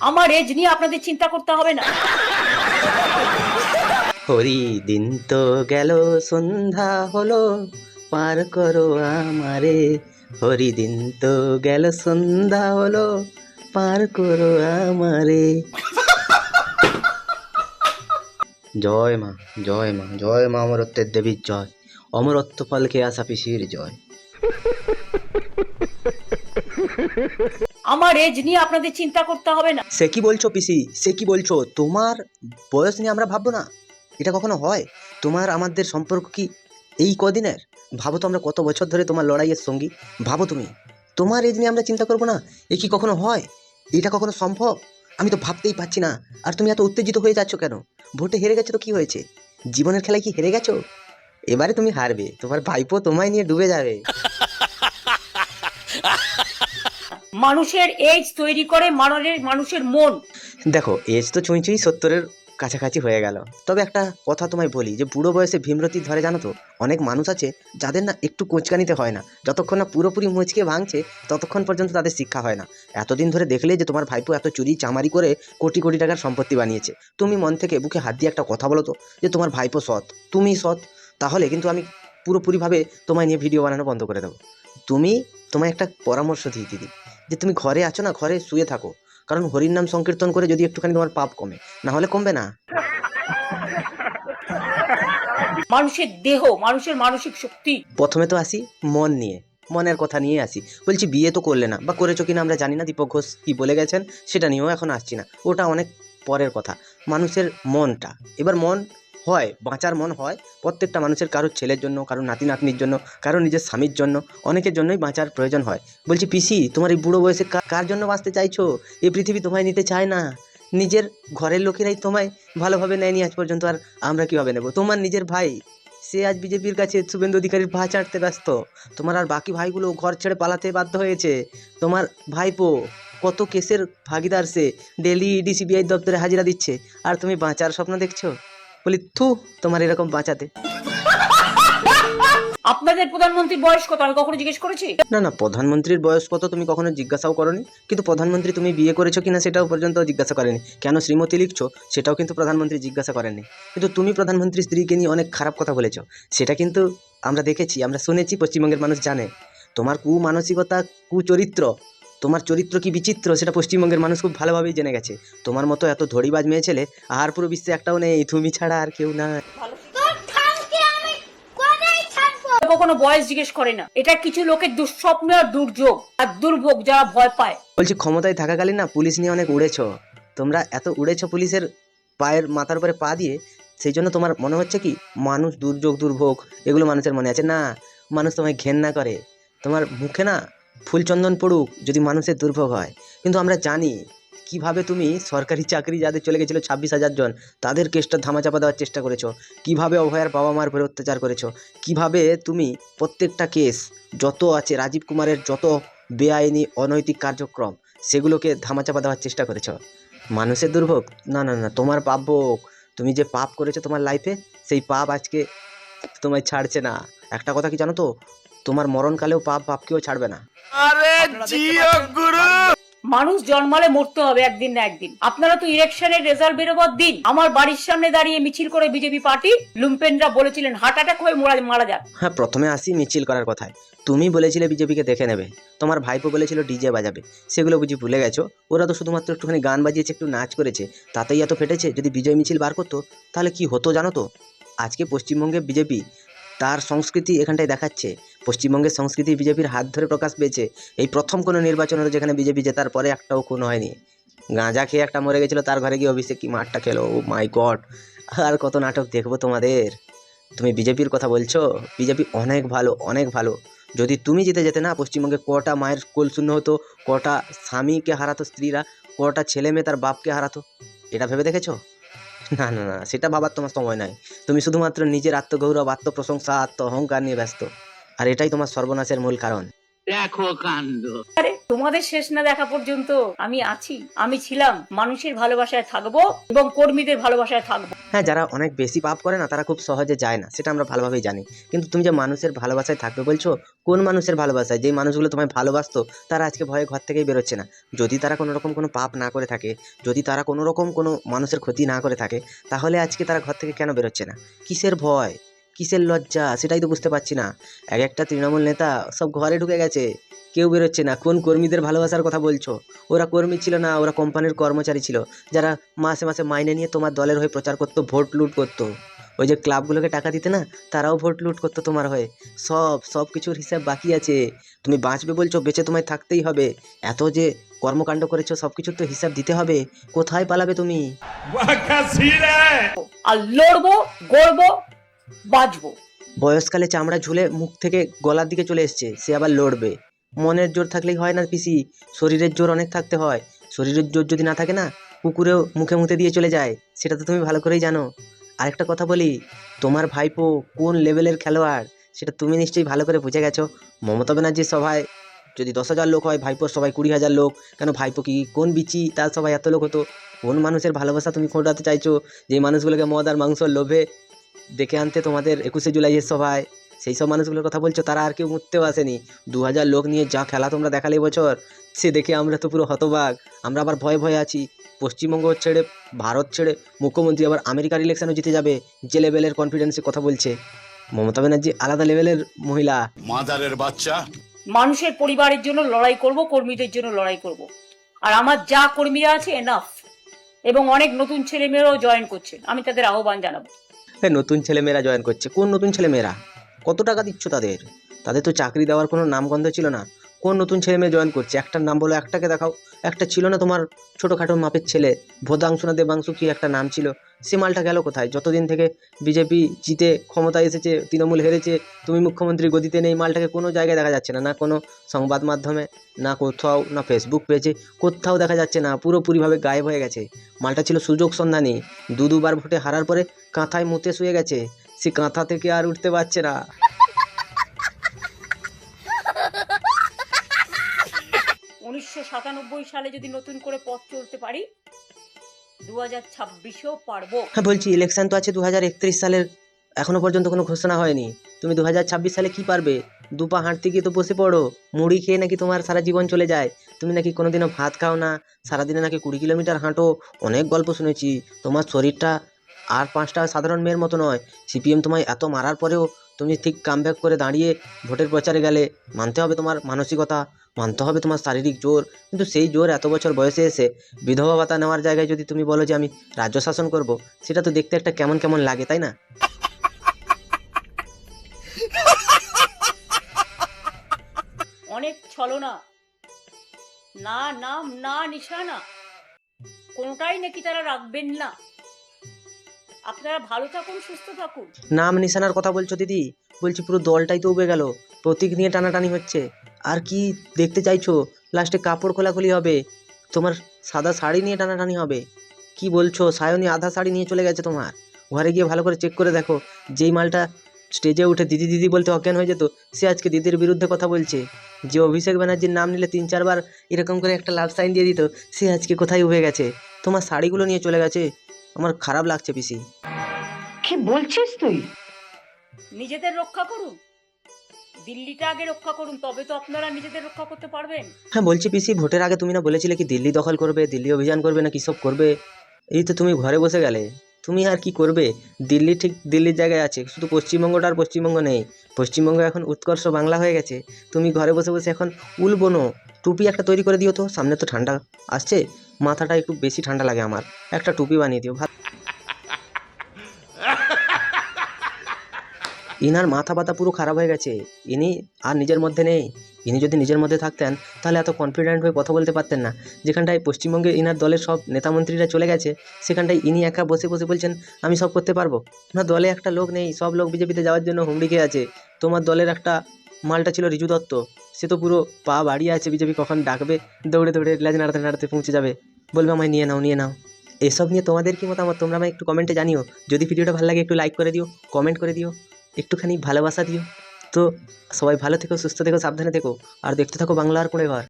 আমার এজ নিয়ে আপনাদের চিন্তা করতে হবে না। হরি দিন তো গেল সন্ধ্যা হলো, পার করো আমারে। হরি দিন তো গেল সন্ধ্যা হলো, পার করো আমারে। জয় মা, জয় মা, জয় মা অমরত্বের দেবীর জয়। অমরত্ব ফলকে আসা পিসির জয়। আমার এজ নিয়ে আপনাদের চিন্তা করতে হবে না। সে কি বলছো পিসি, সে কি বলছো? তোমার বয়স নিয়ে আমরা ভাববো না? এটা কখনো হয়? তোমার আমাদের সম্পর্ক কি এই কদিনের? ভাবো তো আমরা কত বছর ধরে তোমার লড়াইয়ের সঙ্গী। ভাবো তুমি, তোমার এজ নিয়ে আমরা চিন্তা করবো না? এ কি কখনো হয়? এটা কখনো সম্ভব? আমি তো ভাবতেই পারছি না। আর তুমি এত উত্তেজিত হয়ে যাচ্ছ কেন? ভোটে হেরে গেছো তো কি হয়েছে? জীবনের খেলায় কি হেরে গেছো? এবারে তুমি হারবে, তোমার ভাইপো তোমায় নিয়ে ডুবে যাবে। মানুষের এজ তৈরি করে মানুষের মন। দেখো, এজ তো ছুঁই ছুঁই 70-এর কাছাকাছি হয়ে গেল। তবে একটা কথা তোমায় বলি, যে বুড়ো বয়সে ভীমরতি ধরে জানো তো? অনেক মানুষ আছে যাদের না একটু কোঁচকানিতে হয় না, যতক্ষণ না পুরোপুরি মুচকে ভাঙছে ততক্ষণ পর্যন্ত তাদের শিক্ষা হয় না। এতদিন ধরে দেখলে যে তোমার ভাইপো এত চুরি চামারি করে কোটি কোটি টাকার সম্পত্তি বানিয়েছে, তুমি মন থেকে বুকে হাত দিয়ে একটা কথা বলো তো, যে তোমার ভাইপো সৎ, তুমি সৎ। তাহলে কিন্তু আমি পুরোপুরিভাবে তোমায় নিয়ে ভিডিও বানানো বন্ধ করে দেবো। তোমায় একটা পরামর্শ দিয়ে দিদি, যে তুমি ঘরে আছো না, ঘরে শুয়ে থাকো। কারণ হরির নাম সংকীর্তন করে যদি একটুখানি তোমার পাপ কমে, না হলে কমবে না। মানুষের দেহ, মানুষের মানসিক শক্তি। প্রথমে তো আসি মন নিয়ে, মনের কথা নিয়ে আসি। বলছি বিয়ে তো করলে না, বা করেছো কিনা আমরা জানি না, দীপক ঘোষ কি বলে গেছেন সেটা নিয়েও এখন আসছি না, ওটা অনেক পরের কথা। মানুষের মনটা, এবার মন হয়, বাঁচার মন হয় প্রত্যেকটা মানুষের, কারোর ছেলের জন্য, কারোর নাতি নাতনির জন্য, কারোর নিজের স্বামীর জন্য, অনেকের জন্যই বাঁচার প্রয়োজন হয়। বলছি পিসি, তোমার এই বুড়ো বয়সে কার জন্য বাঁচতে চাইছো? এই পৃথিবী তোমায় নিতে চায় না। নিজের ঘরের লোকেরাই তোমায় ভালোভাবে নেয়নি আজ পর্যন্ত, আর আমরা কীভাবে নেব? তোমার নিজের ভাই, সে আজ বিজেপির কাছে শুভেন্দু অধিকারীর পা চাটতে ব্যস্ত। তোমার আর বাকি ভাইগুলো ঘর ছেড়ে পালাতে বাধ্য হয়েছে। তোমার ভাইপো কত কেসের ভাগিদার, সে ডেলি ইডি সিবিআই দপ্তরে হাজিরা দিচ্ছে, আর তুমি বাঁচার স্বপ্ন দেখছো? বলি থু, তোমার এরকম বাঁচাতে। আপনাদের প্রধানমন্ত্রীর বয়স কত আমি কখনো জিজ্ঞেস করেছি? না না, প্রধানমন্ত্রীর বয়স কত তুমি কখনো জিজ্ঞাসাও করনি। কিন্তু প্রধানমন্ত্রী তুমি বিয়ে করেছো কিনা সেটাও পর্যন্ত জিজ্ঞাসা করেনি। কেন শ্রীমতী লিখছো সেটাও কিন্তু প্রধানমন্ত্রী জিজ্ঞাসা করেননি। কিন্তু তুমি প্রধানমন্ত্রী স্ত্রীকে নিয়ে অনেক খারাপ কথা বলেছো, সেটা কিন্তু আমরা দেখেছি, আমরা শুনেছি, পশ্চিমবঙ্গের মানুষ জানে। তোমার কুমানসিকতা, কুচরিত্র, তোমার চরিত্র কি বিচিত্র সেটা পশ্চিমবঙ্গের মানুষ খুব ভালোভাবেই জেনে গেছে। তোমার মতো এত ধড়িবাজ মেয়ে ছেলে আর পুরো বিশ্বে একটাও নেই, তুমি ছাড়া আর কেউ না। কখনো বয়স জিজ্ঞেস করে না। এটা কিছু লোকের দুঃস্বপ্ন আর দুর্যোগ আর দুর্ভোগ, যারা ভয় পায়। বলছি ক্ষমতায় থাকাকালীন না পুলিশ নিয়ে অনেক উড়েছো, তোমরা এত উড়েছো পুলিশের পায়ের মাথার উপরে পা দিয়ে, সেই জন্য তোমার মনে হচ্ছে কি মানুষ দুর্যোগ দুর্ভোগ এগুলো মানুষের মনে আছে না। মানুষ তোমায় ঘেন্না করে, তোমার মুখে না ফুলচন্দন পড়ুক যদি মানুষের দুর্ভোগ হয়। কিন্তু আমরা জানি কিভাবে তুমি সরকারি চাকরি যাদের চলে গেছিলো 26,000 জন, তাদের কেসটা ধামাচাপা দেওয়ার চেষ্টা করেছো। কিভাবে অভয়ার বাবা মার উপরে অত্যাচার করেছো, কিভাবে তুমি প্রত্যেকটা কেস যত আছে, রাজীব কুমারের যত বেআইনি অনৈতিক কার্যক্রম, সেগুলোকে ধামাচাপা দেওয়ার চেষ্টা করেছো। মানুষের দুর্ভোগ না, না না, তোমার পাপ ভোগ। তুমি যে পাপ করেছো তোমার লাইফে, সেই পাপ আজকে তোমায় ছাড়ছে না। একটা কথা কি জানো তো, তোমার মরণকালেও পাপ বাপকেও ছাড়বে না। মানুষ জন্মালে মরতে হবে একদিন না একদিন। আপনারা তো ইলেকশনের রেজাল্ট বেরোবার দিন আমার বাড়ির সামনে দাঁড়িয়ে মিছিল করে বিজেপি পার্টি লুম্পেনরা বলেছিলেন হার্ট অ্যাটাক হয়ে মারা যাক। হ্যাঁ, প্রথমে আসি মিছিল করার কথায়। তুমি বলেছিলে বিজেপিকে দেখে নেবে, তোমার ভাইপো বলেছিল ডিজে বাজাবে, সেগুলো বুঝি ভুলে গেছো? ওরা তো শুধুমাত্র একটুখানি গান বাজিয়েছে, একটু নাচ করেছে, তাতেই এত ফেটেছে। যদি বিজয় মিছিল বার করতো তাহলে কি হতো জানো তো? আজকে পশ্চিমবঙ্গে বিজেপি তার সংস্কৃতি এখানটায় দেখাচ্ছে। পশ্চিমবঙ্গের সংস্কৃতি বিজেপির হাত ধরে প্রকাশ পেয়েছে। এই প্রথম কোনো নির্বাচন হলো যেখানে বিজেপি জেতার পরে একটাও খুন হয়নি। গাঁজা খেয়ে একটা মরে গেছিলো, তার ঘরে গিয়ে অভিষেক কি মারটা খেলো, ও মাই গড। আর কত নাটক দেখবো তোমাদের? তুমি বিজেপির কথা বলছো? বিজেপি অনেক ভালো, অনেক ভালো। যদি তুমি জিতে যেতে না, পশ্চিমবঙ্গে কটা মায়ের কোল শূন্য হতো, কটা স্বামীকে হারাতো স্ত্রীরা, কটা ছেলে মেয়ে তার বাপকে হারাতো, এটা ভেবে দেখেছো? না না না, সেটা ভাবার তোমার সময় নাই। তুমি শুধুমাত্র নিজের আত্মগৌরব, আত্মপ্রশংসা, আত্ম অহংকার নিয়ে ব্যস্ত, আর এটাই তোমার সর্বনাশের মূল কারণ। দেখো কাণ্ড। আরে তোমাদের শেষ না দেখা পর্যন্ত আমি আছি, আমি ছিলাম, মানুষের ভালোবাসায় থাকবো এবং কর্মীদের ভালোবাসায় থাকবো। হ্যাঁ, যারা অনেক বেশি পাপ করে না তারা খুব সহজে যায় না, সেটা আমরা ভালোভাবেই জানি। কিন্তু তুমি যে মানুষের ভালোবাসায় থাকবে বলছো, কোন মানুষের ভালোবাসায়? যেই মানুষগুলো তোমায় ভালোবাসতো তারা আজকে ভয়ে ঘর থেকেই বেরোচ্ছে না। যদি তারা কোনো রকম কোনো পাপ না করে থাকে, যদি তারা কোনো রকম কোনো মানুষের ক্ষতি না করে থাকে, তাহলে আজকে তারা ঘর থেকে কেন বেরোচ্ছে না? কিসের ভয়, কিসের লজ্জা, সেটাই তো বুঝতে পারছি না। এক একটা তৃণমূল নেতা সব ঘরে ঢুকে গেছে, কেউ বেরোচ্ছে না। কোন কর্মীদের ভালোবাসার কথা বলছো? ওরা কর্মী ছিল না, ওরা কোম্পানির কর্মচারী ছিল, যারা মাসে মাসে মাইনে নিয়ে তোমার দলের হয়ে প্রচার করতো, ভোট লুট করতো। ওই যে ক্লাবগুলোকে টাকা দিতে না, তারাও ভোট লুট করতো তোমার হয়ে। সব কিছুর হিসাব বাকি আছে। তুমি বাঁচবে বলছো, বেঁচে তোমায় থাকতেই হবে। এত যে কর্মকাণ্ড করেছো সব কিছুর তো হিসাব দিতে হবে। কোথায় পালাবে তুমি? আর লড়বো, গড়বো, বাঁচবো। বয়সকালে চামড়া ঝুলে মুখ থেকে গলার দিকে চলে এসছে, সে আবার লড়বে। মনের জোর থাকলেই হয় না পিসি, শরীরের জোর অনেক থাকতে হয়। শরীরের জোর যদি না থাকে না, কুকুরেও মুখে মুখে দিয়ে চলে যায়, সেটা তো তুমি ভালো করেই জানো। আরেকটা কথা বলি, তোমার ভাইপো কোন লেভেলের খেলোয়াড় সেটা তুমি নিশ্চয়ই ভালো করে বুঝে গেছো। মমতা ব্যানার্জির সভায় যদি 10,000 লোক হয়, ভাইপোর সবাই 20,000 লোক। কেন, ভাইপো কি কোন বিচি তার সবাই এত লোক হতো? কোন মানুষের ভালোবাসা তুমি খোঁটাতে চাইছো, যে মানুষগুলোকে মদ আর মাংসর লোভে ডেকে আনতে তোমাদের 21শে জুলাইয়ের সভায়? সেই সব মানুষগুলোর কথা বলছো, তারা আর কেউ মুততেও আসেনি। 2,000 লোক নিয়ে যা খেলা তোমরা দেখালে বছর, সে দেখে আমরা তো পুরো হতবাক। আমরা আবার ভয়ে ভয়ে আছি। পশ্চিমবঙ্গ ছেড়ে, ভারত ছেড়ে মুখ্যমন্ত্রী আবার আমেরিকার ইলেকশনও জিতে যাবে, যে লেভেলের কনফিডেন্সে কথা বলছে। মমতা ব্যানার্জি আলাদা লেভেলের মহিলা। মাদারের বাচ্চা। মানুষের পরিবারের জন্য লড়াই করব, কর্মীদের জন্য লড়াই করব। আর আমার যা কর্মীরা আছে এনাফ, এবং অনেক নতুন ছেলেমেয়েরাও জয়েন করছে, আমি তাদের আহ্বান জানাবো। নতুন ছেলেমেয়েরা জয়েন করছে? কোন নতুন ছেলেমেয়েরা? কত টাকা দিচ্ছ তাদের? তাদের তো চাকরি দেওয়ার কোনো নামগন্ধ ছিল না। কোন নতুন ছেলে মেয়ে জয়েন করছে? একটার নাম বলো, একটাকে দেখাও। একটা ছিল না তোমার ছোটোখাটো মাপের ছেলে, ভোদাংশু না দেবাংশু কি একটা নাম ছিল, সে মালটা গেল কোথায়? যতদিন থেকে বিজেপি জিতে ক্ষমতায় এসেছে, তৃণমূল হেরেছে, তুমি মুখ্যমন্ত্রী গদিতে নেই, মালটাকে কোনো জায়গায় দেখা যাচ্ছে না, না কোনো সংবাদ মাধ্যমে, না কোথাও, না ফেসবুক পেজে, কোথাও দেখা যাচ্ছে না, পুরোপুরিভাবে গায়েব হয়ে গেছে। মালটা ছিল সুযোগ সন্ধানী, দুবার ভোটে হারার পরে কাঁথায় মুতে শুয়ে গেছে, সে কাঁথা থেকে আর উঠতে পারছে না। 1997 সালে যদি নতুন করে পথ চলতে পারি, 2026-এও পারবো। হ্যাঁ বলছি, ইলেকশন তো আছে 2031 সালের, এখনো পর্যন্ত কোনো ঘোষণা হয়নি। তুমি 2026 সালে কি পারবে? দুপা হাঁটতে গিয়ে তো বসে পড়ো, মুড়ি খেয়ে নাকি তোমার সারা জীবন চলে যায়। তুমি নাকি কোনোদিনও ভাত খাও না, সারাদিনে নাকি 20 কিলোমিটার হাঁটো। অনেক গল্প শুনেছি। তোমার শরীরটা আর 5টা সাধারণ মেয়ের মতো নয়। সিপিএম তোমায় এত মারার পরেও তুমি ঠিক কামব্যাক করে দাঁড়িয়ে ভোটের প্রচারে গেলে। মানতে হবে তোমার মানসিকতা, মানতে হবে তোমার শারীরিক জোর, কিন্তু সেই জোর এত বছর বয়সে এসে বিধবা ভাতা নেওয়ার জায়গায় যদি তুমি বলো যে আমি রাজ্য শাসন করব, সেটা তো দেখতে একটা কেমন কেমন লাগে, তাই না? অনেক ছলনা, না নাম না নিশানা, কোনোটাই নাকি তারা রাখবেন না। আপনারা ভালো থাকুন, সুস্থ থাকুন। নাম নিশানার কথা বলছো দিদি? বলছি পুরো দলটাই তো উবে গেল, প্রতীক নিয়ে টানাটানি হচ্ছে। আর কি দেখতে চাইছো? লাস্টে কাপড় খোলাখুলি হবে, তোমার সাদা শাড়ি নিয়ে টানাটানি হবে। কি বলছো? সায়নী আধা শাড়ি নিয়ে চলে গেছে তোমার। ঘরে গিয়ে ভালো করে চেক করে দেখো, যেই মালটা স্টেজে উঠে দিদি দিদি বলতে অজ্ঞান হয়ে যেত, সে আজকে দিদির বিরুদ্ধে কথা বলছে। যে অভিষেক ব্যানার্জির নাম নিলে 3-4 বার এরকম করে একটা লাভ সাইন দিয়ে দিত, সে আজকে কোথায় উবে গেছে? তোমার শাড়িগুলো নিয়ে চলে গেছে। আমার খারাপ লাগছে পিসি। কি বলছিস তুই? নিজেদের রক্ষা করুন, দিল্লিটা আগে রক্ষা করুন, তবে তো আপনারা নিজেদের রক্ষা করতে পারবেন। হ্যাঁ বলছি পিসি, ভোটের আগে তুমি না বলেছিলে কি দিল্লি দখল করবে, দিল্লি অভিযান করবে, না কি সব করবে? এই তো তুমি ঘরে বসে গেলে। তুমি আর কি করবে? দিল্লি ঠিক দিল্লির জায়গায় আছে, শুধু পশ্চিমবঙ্গটা আর পশ্চিমবঙ্গ নেই। পশ্চিমবঙ্গ এখন উৎকর্ষ বাংলা হয়ে গেছে। তুমি ঘরে বসে বসে এখন উল বোনো। টুপি একটা তৈরি করে দিও তো, সামনে তো ঠান্ডা আসছে, মাথাটা একটু বেশি ঠান্ডা লাগে আমার, একটা টুপি বানিয়ে দিও। ইনার মাথা ব্যথা পুরো খারাপ হয়ে গেছে, ইনি আর নিজের মধ্যে নেই। ইনি যদি নিজের মধ্যে থাকতেন তাহলে এত কনফিডেন্ট হয়ে কথা বলতে পারতেন না। যেখানটায় পশ্চিমবঙ্গে ইনার দলের সব নেতামন্ত্রীরা চলে গেছে, সেখানটায় ইনি একা বসে বসে বলছেন আমি সব করতে পারবো না। দলে একটা লোক নেই, সব লোক বিজেপিতে যাওয়ার জন্য হুমড়ি খেয়ে আছে। তোমার দলের একটা মালটা ছিল রিজু দত্ত, সে তো পুরো পা বাড়িয়ে আছে, বিজেপি কখন ডাকবে দৌড়ে দৌড়ে লেজ নাড়াতে নাড়াতে পৌঁছে যাবে, বলবে আমায় নিয়ে নাও নিয়ে নাও। এসব নিয়ে তোমাদের কি মতামত তোমরা আমায় একটু কমেন্টে জানিও। যদি ভিডিওটা ভালো লাগে একটু লাইক করে দিও, কমেন্ট করে দিও, একটুখানি ভালোবাসা দিও। তো সবাই ভালো থেকো, সুস্থ থেকো, সাবধানে থেকো, আর দেখতে থাকো বাংলার কোণে ঘর।